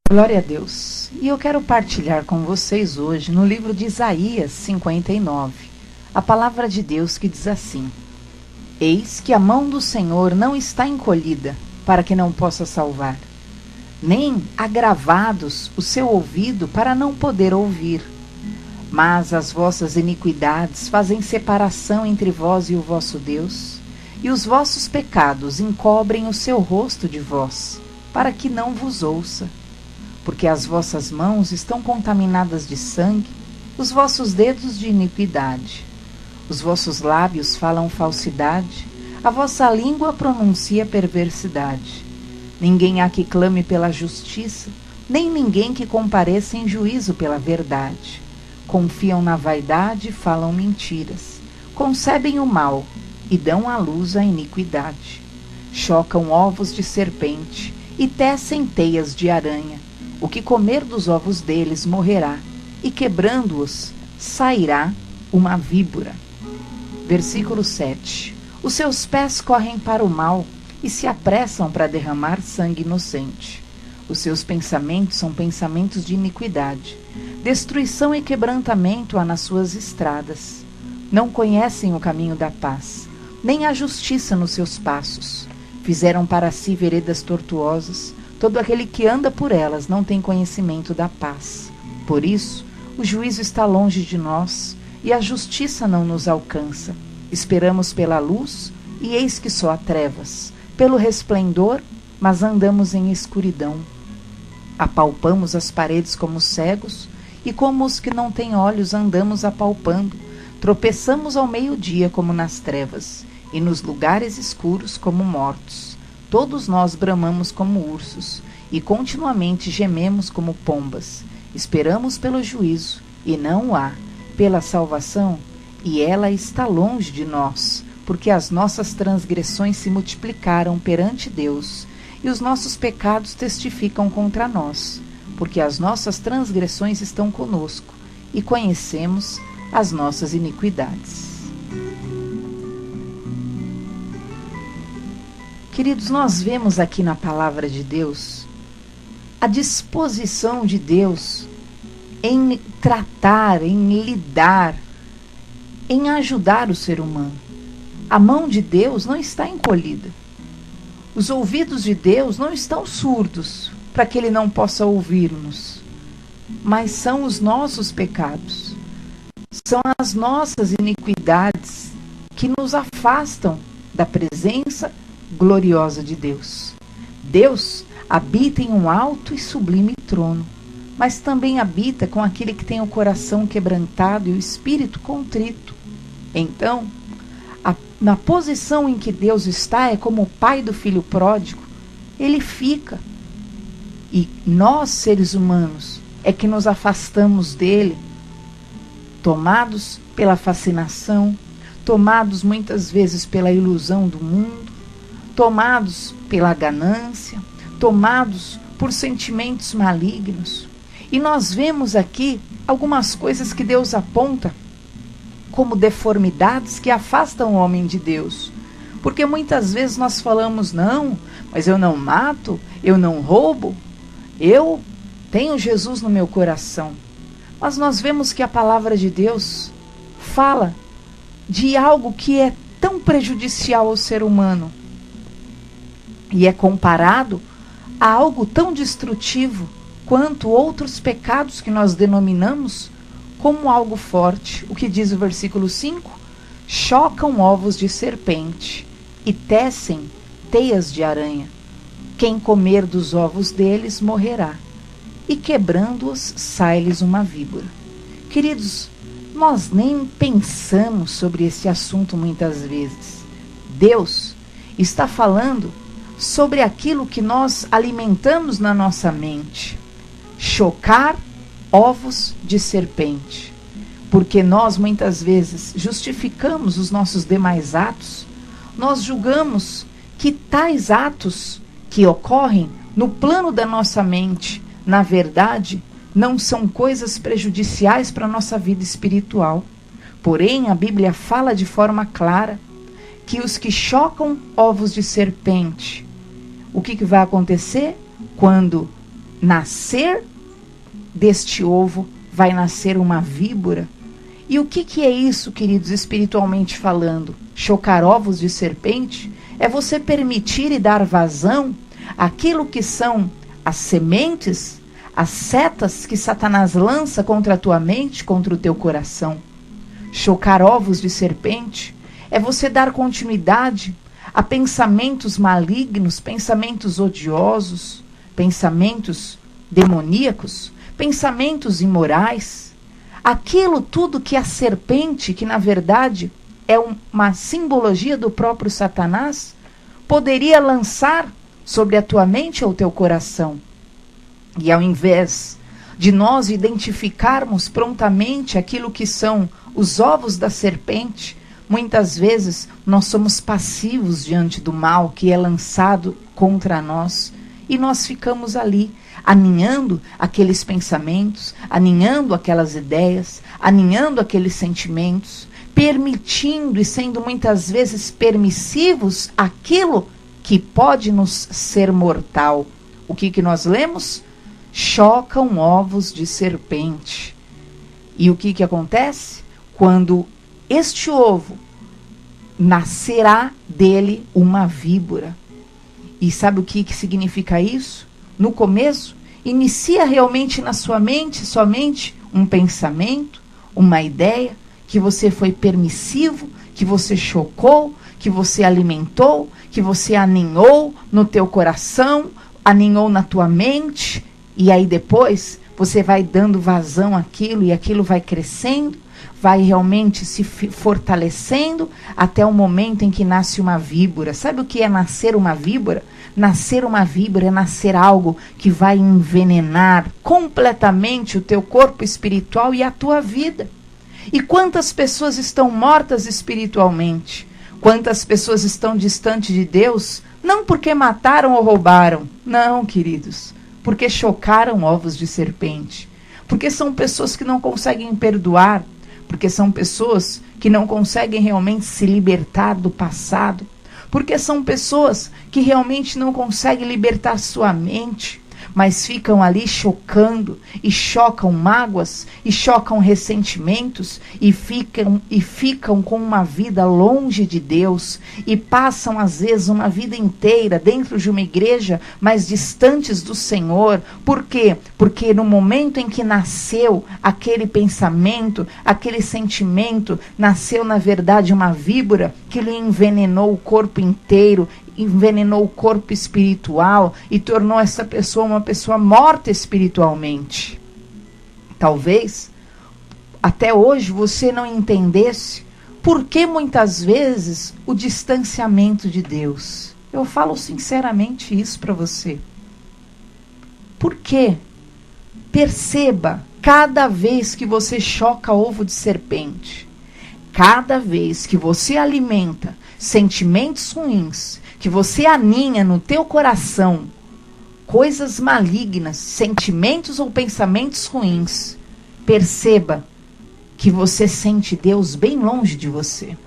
Glória a Deus. E eu quero partilhar com vocês hoje no livro de Isaías 59, a palavra de Deus que diz assim: Eis que a mão do Senhor não está encolhida para que não possa salvar, nem agravados o seu ouvido para não poder ouvir. Mas as vossas iniquidades fazem separação entre vós e o vosso Deus, e os vossos pecados encobrem o seu rosto de vós, para que não vos ouça. Porque as vossas mãos estão contaminadas de sangue, os vossos dedos de iniquidade. Os vossos lábios falam falsidade, a vossa língua pronuncia perversidade. Ninguém há que clame pela justiça, nem ninguém que compareça em juízo pela verdade. Confiam na vaidade e falam mentiras. Concebem o mal e dão à luz a iniquidade. Chocam ovos de serpente e tecem teias de aranha. O que comer dos ovos deles morrerá, e quebrando-os sairá uma víbora. Versículo 7. Os seus pés correm para o mal e se apressam para derramar sangue inocente. Os seus pensamentos são pensamentos de iniquidade. Destruição e quebrantamento há nas suas estradas. Não conhecem o caminho da paz, nem a justiça nos seus passos. Fizeram para si veredas tortuosas. Todo aquele que anda por elas não tem conhecimento da paz. Por isso, o juízo está longe de nós e a justiça não nos alcança. Esperamos pela luz e eis que só há trevas. Pelo resplendor, mas andamos em escuridão. Apalpamos as paredes como cegos e como os que não têm olhos andamos apalpando. Tropeçamos ao meio-dia como nas trevas e nos lugares escuros como mortos. Todos nós bramamos como ursos e continuamente gememos como pombas. Esperamos pelo juízo e não o há, pela salvação, e ela está longe de nós, porque as nossas transgressões se multiplicaram perante Deus e os nossos pecados testificam contra nós, porque as nossas transgressões estão conosco e conhecemos as nossas iniquidades. Queridos, nós vemos aqui na palavra de Deus a disposição de Deus em tratar, em lidar, em ajudar o ser humano. A mão de Deus não está encolhida. Os ouvidos de Deus não estão surdos para que Ele não possa ouvir-nos. Mas são os nossos pecados, são as nossas iniquidades que nos afastam da presença gloriosa de Deus. Deus habita em um alto e sublime trono, mas também habita com aquele que tem o coração quebrantado e o espírito contrito. Então, na posição em que Deus está, é como o pai do filho pródigo, ele fica. E nós, seres humanos, é que nos afastamos dele, tomados pela fascinação, tomados muitas vezes pela ilusão do mundo, tomados pela ganância, tomados por sentimentos malignos. E nós vemos aqui algumas coisas que Deus aponta como deformidades que afastam o homem de Deus. Porque muitas vezes nós falamos, não, mas eu não mato, eu não roubo, eu tenho Jesus no meu coração. Mas nós vemos que a palavra de Deus fala de algo que é tão prejudicial ao ser humano, e é comparado a algo tão destrutivo quanto outros pecados que nós denominamos como algo forte. O que diz o versículo 5? Chocam ovos de serpente e tecem teias de aranha. Quem comer dos ovos deles morrerá, e quebrando-os sai-lhes uma víbora. Queridos, nós nem pensamos sobre esse assunto muitas vezes. Deus está falando sobre aquilo que nós alimentamos na nossa mente. Chocar ovos de serpente. Porque nós muitas vezes justificamos os nossos demais atos, nós julgamos que tais atos que ocorrem no plano da nossa mente, na verdade, não são coisas prejudiciais para a nossa vida espiritual. Porém, a Bíblia fala de forma clara que os que chocam ovos de serpente, o que vai acontecer? Quando nascer deste ovo vai nascer uma víbora. E o que é isso, queridos, espiritualmente falando? Chocar ovos de serpente é você permitir e dar vazão àquilo que são as sementes, as setas que Satanás lança contra a tua mente, contra o teu coração. Chocar ovos de serpente é você dar continuidade a pensamentos malignos, pensamentos odiosos, pensamentos demoníacos, pensamentos imorais. Aquilo tudo que a serpente, que na verdade é uma simbologia do próprio Satanás, poderia lançar sobre a tua mente ou teu coração. E ao invés de nós identificarmos prontamente aquilo que são os ovos da serpente, muitas vezes nós somos passivos diante do mal que é lançado contra nós e nós ficamos ali, aninhando aqueles pensamentos, aninhando aquelas ideias, aninhando aqueles sentimentos, permitindo e sendo muitas vezes permissivos aquilo que pode nos ser mortal. O que nós lemos? Chocam ovos de serpente. E o que acontece? Quando este ovo nascerá dele uma víbora. E sabe o que significa isso? No começo, inicia realmente na sua mente somente um pensamento, uma ideia, que você foi permissivo, que você chocou, que você alimentou, que você aninhou no teu coração, aninhou na tua mente, e aí depois você vai dando vazão àquilo e aquilo vai crescendo, vai realmente se fortalecendo até o momento em que nasce uma víbora. Sabe o que é nascer uma víbora? Nascer uma víbora é nascer algo que vai envenenar completamente o teu corpo espiritual e a tua vida. E quantas pessoas estão mortas espiritualmente? Quantas pessoas estão distantes de Deus? Não porque mataram ou roubaram. Não, queridos. Porque chocaram ovos de serpente. Porque são pessoas que não conseguem perdoar. Porque são pessoas que não conseguem realmente se libertar do passado. Porque são pessoas que realmente não conseguem libertar sua mente, mas ficam ali chocando, e chocam mágoas, e chocam ressentimentos, e ficam com uma vida longe de Deus, e passam às vezes uma vida inteira dentro de uma igreja, mas distantes do Senhor. Por quê? Porque no momento em que nasceu aquele pensamento, aquele sentimento, nasceu na verdade uma víbora que lhe envenenou o corpo inteiro, envenenou o corpo espiritual e tornou essa pessoa uma pessoa morta espiritualmente. Talvez até hoje você não entendesse por que muitas vezes o distanciamento de Deus. Eu falo sinceramente isso para você. Por quê? Perceba, cada vez que você choca ovo de serpente, cada vez que você alimenta sentimentos ruins, que você aninha no teu coração coisas malignas, sentimentos ou pensamentos ruins, perceba que você sente Deus bem longe de você.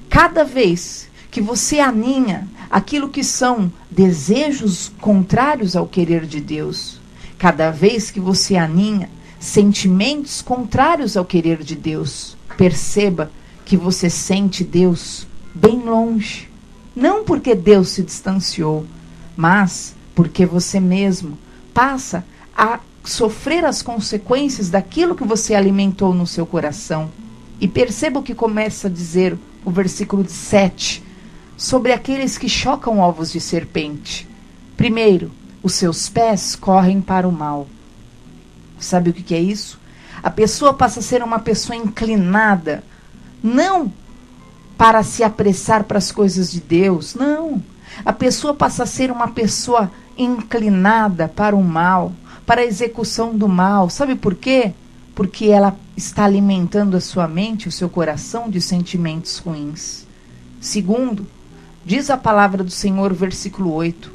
Cada vez que você aninha aquilo que são desejos contrários ao querer de Deus, cada vez que você aninha sentimentos contrários ao querer de Deus, perceba que você sente Deus bem longe. Não porque Deus se distanciou, mas porque você mesmo passa a sofrer as consequências daquilo que você alimentou no seu coração. E perceba o que começa a dizer o versículo 7, sobre aqueles que chocam ovos de serpente. Primeiro, os seus pés correm para o mal. Sabe o que é isso? A pessoa passa a ser uma pessoa inclinada, não para se apressar para as coisas de Deus, não. A pessoa passa a ser uma pessoa inclinada para o mal, para a execução do mal. Sabe por quê? Porque ela está alimentando a sua mente, o seu coração de sentimentos ruins. Segundo, diz a palavra do Senhor, versículo 8,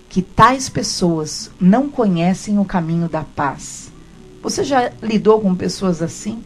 que tais pessoas não conhecem o caminho da paz. Você já lidou com pessoas assim?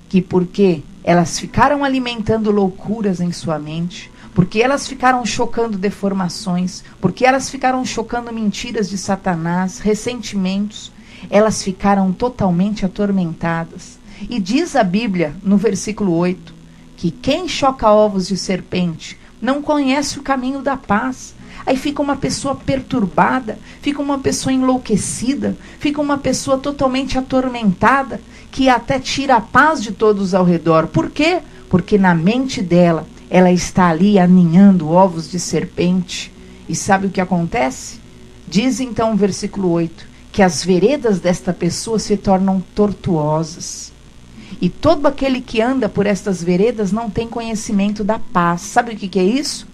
Que porque elas ficaram alimentando loucuras em sua mente, porque elas ficaram chocando deformações, porque elas ficaram chocando mentiras de Satanás, ressentimentos, elas ficaram totalmente atormentadas. E diz a Bíblia, no versículo 8, que quem choca ovos de serpente não conhece o caminho da paz. Aí fica uma pessoa perturbada, fica uma pessoa enlouquecida, fica uma pessoa totalmente atormentada, que até tira a paz de todos ao redor. Por quê? Porque na mente dela, ela está ali aninhando ovos de serpente. E sabe o que acontece? Diz então o versículo 8, que as veredas desta pessoa se tornam tortuosas. E todo aquele que anda por estas veredas não tem conhecimento da paz. Sabe o que é isso?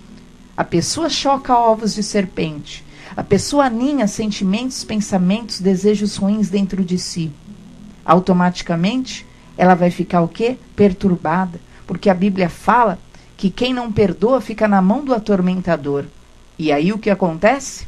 A pessoa choca ovos de serpente. A pessoa aninha sentimentos, pensamentos, desejos ruins dentro de si. Automaticamente, ela vai ficar o quê? Perturbada. Porque a Bíblia fala que quem não perdoa fica na mão do atormentador. E aí o que acontece?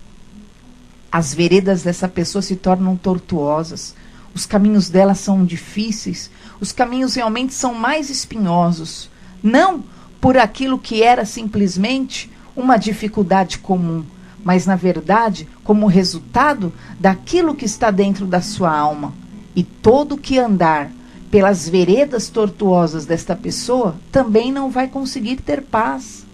As veredas dessa pessoa se tornam tortuosas. Os caminhos dela são difíceis. Os caminhos realmente são mais espinhosos. Não por aquilo que era simplesmente uma dificuldade comum, mas na verdade como resultado daquilo que está dentro da sua alma. E todo que andar pelas veredas tortuosas desta pessoa também não vai conseguir ter paz.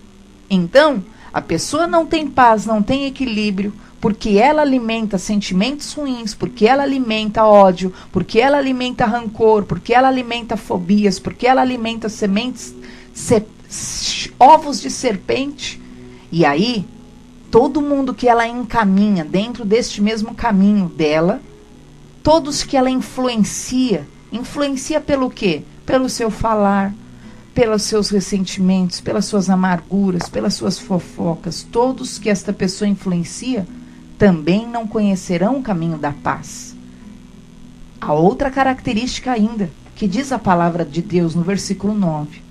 Então, a pessoa não tem paz, não tem equilíbrio, porque ela alimenta sentimentos ruins, porque ela alimenta ódio, porque ela alimenta rancor, porque ela alimenta fobias, porque ela alimenta ovos de serpente. E aí, todo mundo que ela encaminha dentro deste mesmo caminho dela, todos que ela influencia pelo quê? Pelo seu falar, pelos seus ressentimentos, pelas suas amarguras, pelas suas fofocas. Todos que esta pessoa influencia também não conhecerão o caminho da paz. A outra característica ainda, que diz a palavra de Deus no versículo 9,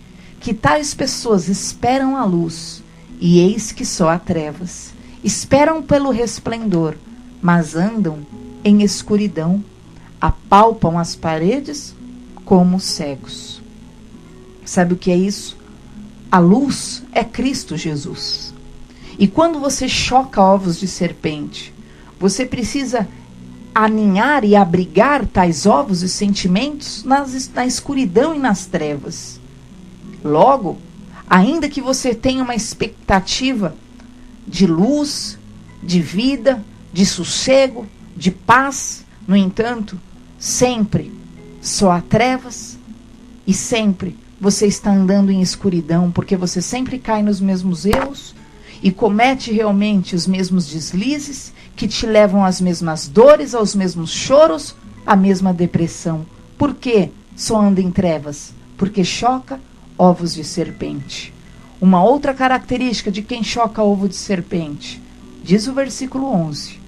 que tais pessoas esperam a luz, e eis que só há trevas. Esperam pelo resplendor, mas andam em escuridão, apalpam as paredes como cegos. Sabe o que é isso? A luz é Cristo Jesus. E quando você choca ovos de serpente, você precisa aninhar e abrigar tais ovos e sentimentos na escuridão e nas trevas. Logo, ainda que você tenha uma expectativa de luz, de vida, de sossego, de paz, no entanto, sempre só há trevas e sempre você está andando em escuridão, porque você sempre cai nos mesmos erros e comete realmente os mesmos deslizes que te levam às mesmas dores, aos mesmos choros, à mesma depressão. Por quê? Só anda em trevas? Porque choca ovos de serpente. Uma outra característica de quem choca ovo de serpente, diz o versículo 11,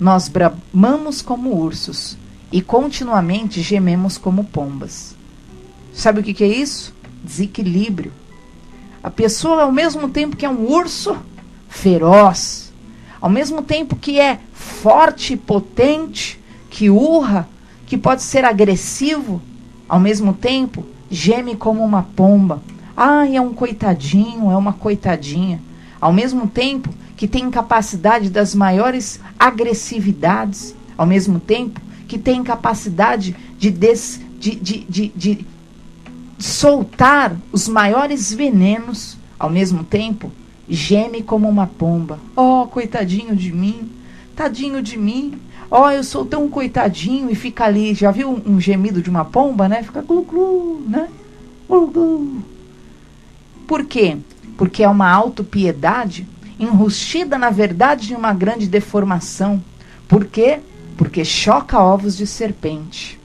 nós bramamos como ursos e continuamente gememos como pombas. Sabe o que é isso? Desequilíbrio. A pessoa, ao mesmo tempo que é um urso feroz, ao mesmo tempo que é forte e potente, que urra, que pode ser agressivo, ao mesmo tempo geme como uma pomba. Ai, é um coitadinho, é uma coitadinha. Ao mesmo tempo que tem capacidade das maiores agressividades, ao mesmo tempo que tem capacidade de soltar os maiores venenos, ao mesmo tempo geme como uma pomba. Oh, coitadinho de mim, tadinho de mim. Oh, eu sou tão coitadinho, e fica ali. Já viu um gemido de uma pomba, né? Fica glu-glu, né? Glu-glu. Por quê? Porque é uma autopiedade enrustida, na verdade, de uma grande deformação. Por quê? Porque choca ovos de serpente.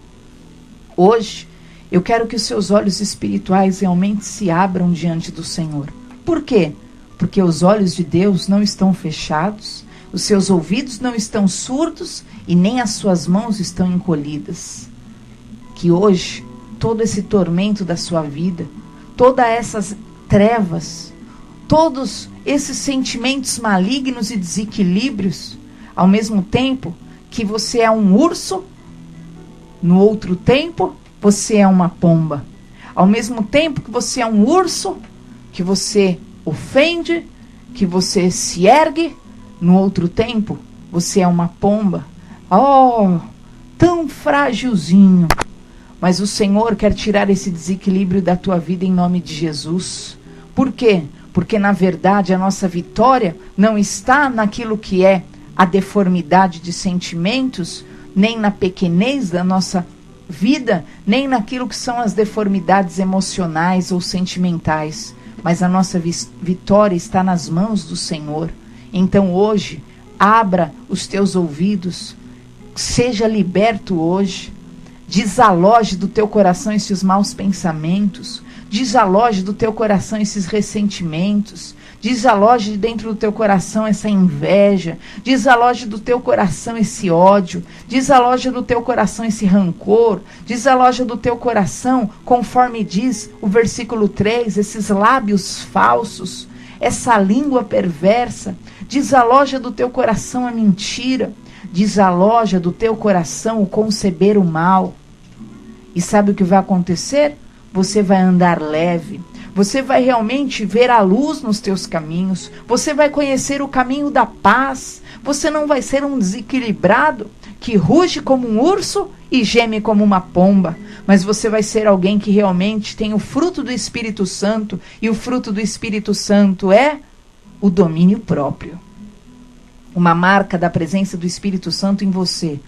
Hoje, eu quero que os seus olhos espirituais realmente se abram diante do Senhor. Por quê? Porque os olhos de Deus não estão fechados, os seus ouvidos não estão surdos e nem as suas mãos estão encolhidas. Que hoje, todo esse tormento da sua vida, todas essas trevas, todos esses sentimentos malignos e desequilíbrios, ao mesmo tempo que você é um urso, no outro tempo você é uma pomba. Ao mesmo tempo que você é um urso, que você ofende, que você se ergue, no outro tempo você é uma pomba. Oh, tão frágilzinho. Mas o Senhor quer tirar esse desequilíbrio da tua vida em nome de Jesus. Por quê? Porque na verdade a nossa vitória não está naquilo que é a deformidade de sentimentos, nem na pequenez da nossa vida, nem naquilo que são as deformidades emocionais ou sentimentais, mas a nossa vitória está nas mãos do Senhor. Então hoje, abra os teus ouvidos, seja liberto hoje, desaloje do teu coração esses maus pensamentos, desaloje do teu coração esses ressentimentos, desaloje de dentro do teu coração essa inveja, desaloje do teu coração esse ódio, desaloje do teu coração esse rancor, desaloje do teu coração, conforme diz o versículo 3, esses lábios falsos, essa língua perversa, desaloja do teu coração a mentira, desaloja do teu coração o conceber o mal. E sabe o que vai acontecer? Você vai andar leve, você vai realmente ver a luz nos teus caminhos, você vai conhecer o caminho da paz, você não vai ser um desequilibrado que ruge como um urso e geme como uma pomba, mas você vai ser alguém que realmente tem o fruto do Espírito Santo, e o fruto do Espírito Santo é o domínio próprio. Uma marca da presença do Espírito Santo em você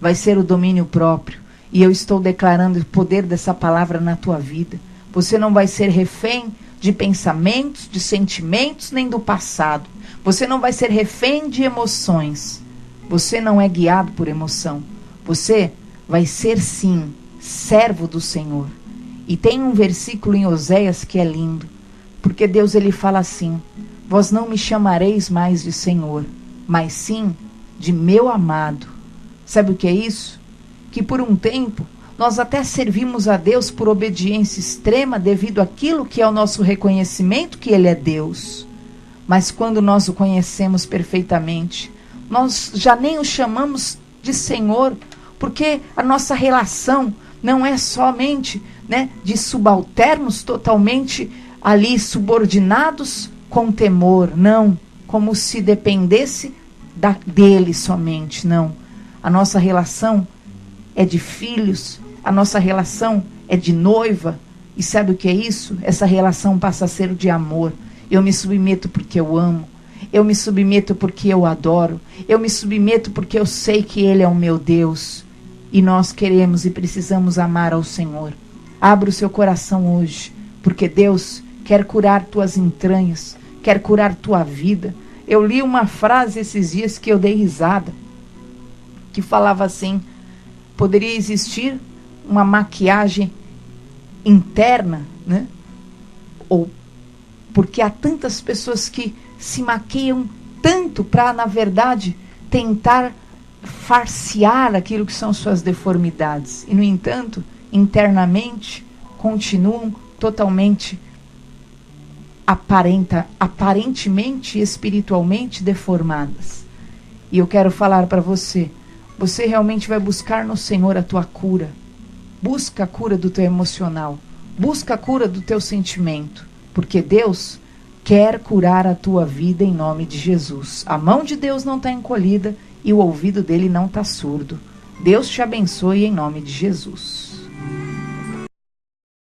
vai ser o domínio próprio. E eu estou declarando o poder dessa palavra na tua vida. Você não vai ser refém de pensamentos, de sentimentos, nem do passado. Você não vai ser refém de emoções. Você não é guiado por emoção. Você vai ser, sim, servo do Senhor. E tem um versículo em Oséias que é lindo. Porque Deus, ele fala assim: vós não me chamareis mais de Senhor, mas sim de meu amado. Sabe o que é isso? Que por um tempo nós até servimos a Deus por obediência extrema devido àquilo que é o nosso reconhecimento que Ele é Deus. Mas quando nós o conhecemos perfeitamente, nós já nem o chamamos de Senhor, porque a nossa relação não é somente, de subalternos totalmente ali subordinados com temor, não, como se dependesse dele somente, não. A nossa relação é de filhos, a nossa relação é de noiva. E sabe o que é isso? Essa relação passa a ser de amor. Eu me submeto porque eu amo, eu me submeto porque eu adoro, eu me submeto porque eu sei que Ele é o meu Deus. E nós queremos e precisamos amar ao Senhor. Abra o seu coração hoje, porque Deus quer curar tuas entranhas, quer curar tua vida. Eu li uma frase esses dias que eu dei risada, que falava assim: poderia existir uma maquiagem interna, Ou porque há tantas pessoas que se maquiam tanto para, na verdade, tentar farciar aquilo que são suas deformidades. E, no entanto, internamente, continuam totalmente aparentemente e espiritualmente deformadas. E eu quero falar para você: você realmente vai buscar no Senhor a tua cura. Busca a cura do teu emocional. Busca a cura do teu sentimento. Porque Deus quer curar a tua vida em nome de Jesus. A mão de Deus não está encolhida e o ouvido dele não está surdo. Deus te abençoe em nome de Jesus.